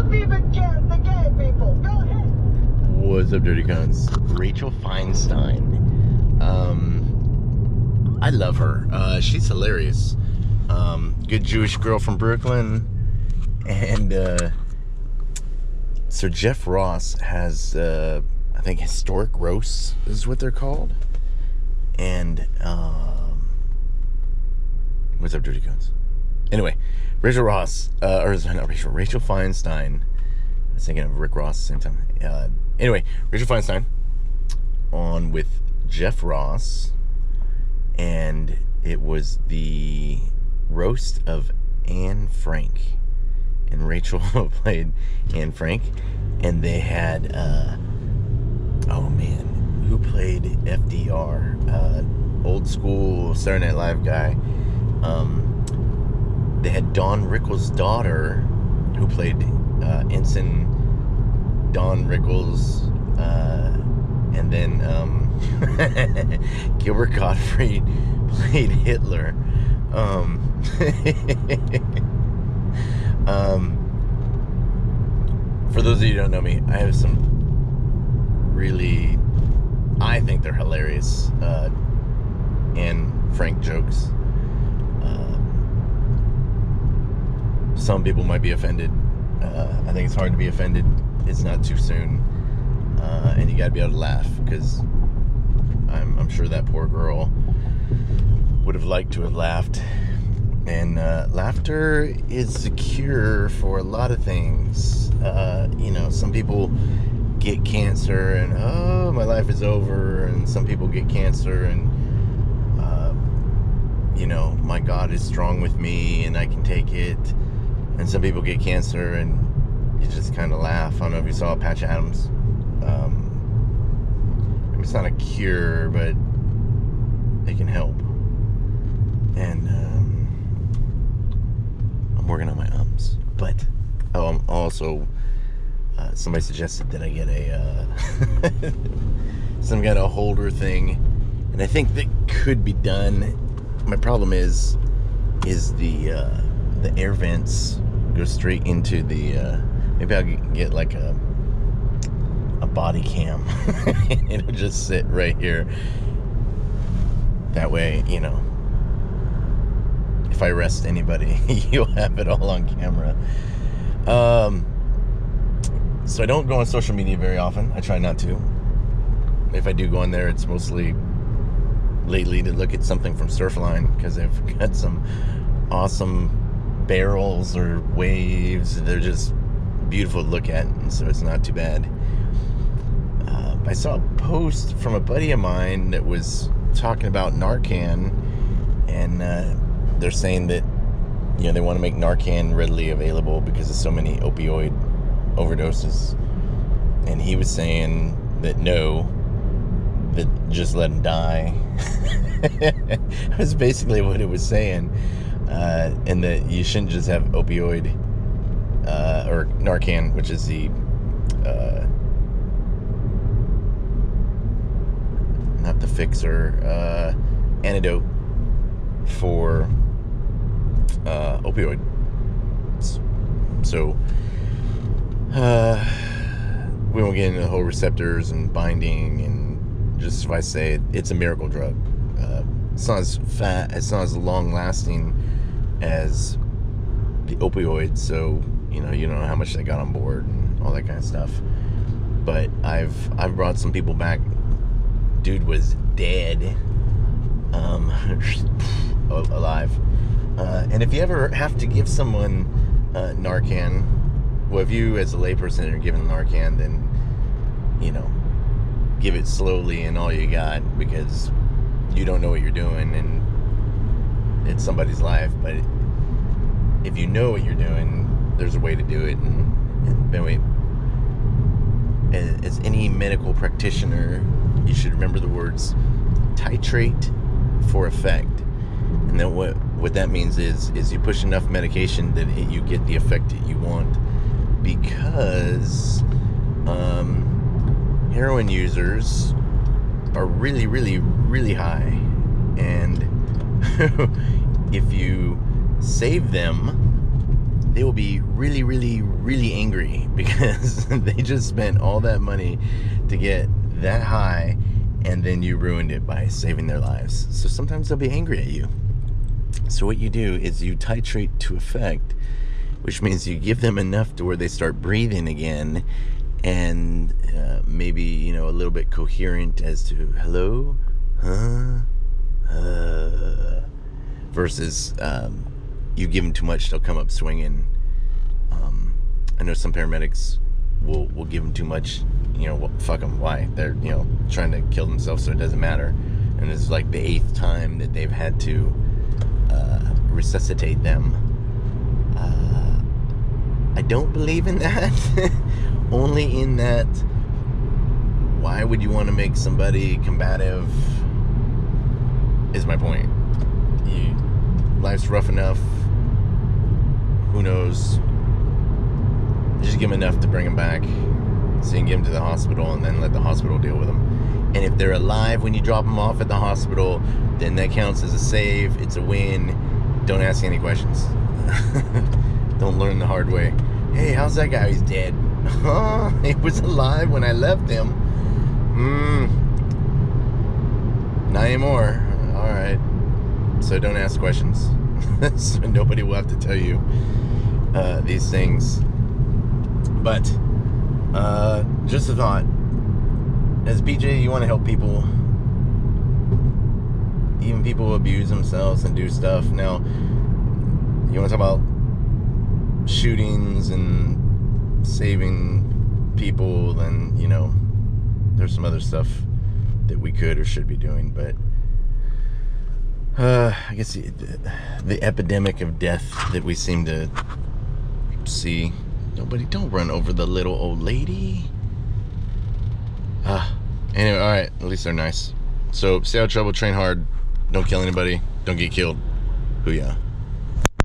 doesn't even care the gay people. Go ahead. What's up, Dirty Cunts? Rachel Feinstein. I love her. She's hilarious. Good Jewish girl from Brooklyn. And so Jeff Ross has, I think, historic roasts is what they're called. And what's up, Dirty Cunts? Anyway, Rachel Feinstein. I was thinking of Rick Ross at the same time. Anyway, Rachel Feinstein on with Jeff Ross, and it was the roast of Anne Frank, and Rachel played Anne Frank, and they had who played FDR, old school Saturday Night Live guy. They had Don Rickles' daughter, who played Ensign Don Rickles, and then Gilbert Gottfried played Hitler. For those of you who don't know me, I have some really, I think they're hilarious Anne Frank jokes. Some people might be offended. I think it's hard to be offended. It's not too soon, and you gotta be able to laugh, because I'm sure that poor girl would have liked to have laughed. And laughter is the cure for a lot of things. Some people get cancer and, oh, my life is over. And some people get cancer and, my God is strong with me and I can take it. And some people get cancer and you just kind of laugh. I don't know if you saw Patch Adams. It's not a cure, but it can help. And I'm working on my ums. But I'm also somebody suggested that I get a some kind of holder thing, and I think that could be done. My problem is the air vents go straight into the. Maybe I'll get like a body cam. It'll just sit right here. That way, if I arrest anybody, you'll have it all on camera. So I don't go on social media very often. I try not to. If I do go on there, it's mostly lately to look at something from Surfline, because they've got some awesome barrels or waves. They're just beautiful to look at, and so it's not too bad. I saw a post from a buddy of mine that was talking about Narcan, and they're saying that they want to make Narcan readily available because of so many opioid overdoses, and he was saying that that just let him die. That's basically what it was saying, and that you shouldn't just have opioid or Narcan, which is the not the fixer, antidote for opioid. So we won't get into the whole receptors and binding, and just if I say it's a miracle drug. It's not as long lasting as the opioids, so you don't know how much they got on board and all that kind of stuff. But I've brought some people back. Dude was dead, alive. And if you ever have to give someone Narcan, well, if you as a layperson are given Narcan, then give it slowly and all you got, because you don't know what you're doing and it's somebody's life. But if you know what you're doing, there's a way to do it. And anyway, as any medical practitioner, you should remember the words titrate for effect. And then what that means is you push enough medication that you get the effect that you want. Because heroin users are really, really, really high. And if you save them they will be really, really, really angry because they just spent all that money to get that high, and then you ruined it by saving their lives. So sometimes they'll be angry at you. So what you do is you titrate to effect, which means you give them enough to where they start breathing again, and maybe, you know, a little bit coherent as to hello, versus you give them too much, they'll come up swinging. I know some paramedics will give them too much. You know, well, fuck them. Why? They're, you know, trying to kill themselves, so it doesn't matter. And it's like the 8th time that they've had to resuscitate them. I don't believe in that. Only in that, why would you want to make somebody combative, is my point. Life's rough enough. Who knows? Just give them enough to bring them back, so you can get them to the hospital and then let the hospital deal with them. And if they're alive when you drop them off at the hospital, then that counts as a save. It's a win. Don't ask any questions. Don't learn the hard way. Hey, how's that guy? He's dead. Huh? He was alive when I left him. Not anymore. Alright. So don't ask questions. So nobody will have to tell you these things. But just a thought. As BJ, you want to help people. Even people who abuse themselves and do stuff. Now, you want to talk about shootings and saving people, then, you know, there's some other stuff that we could or should be doing. But I guess the epidemic of death that we seem to see. Nobody, don't run over the little old lady. Anyway, alright, at least they're nice. So stay out of trouble, train hard, don't kill anybody, don't get killed. Hooyah.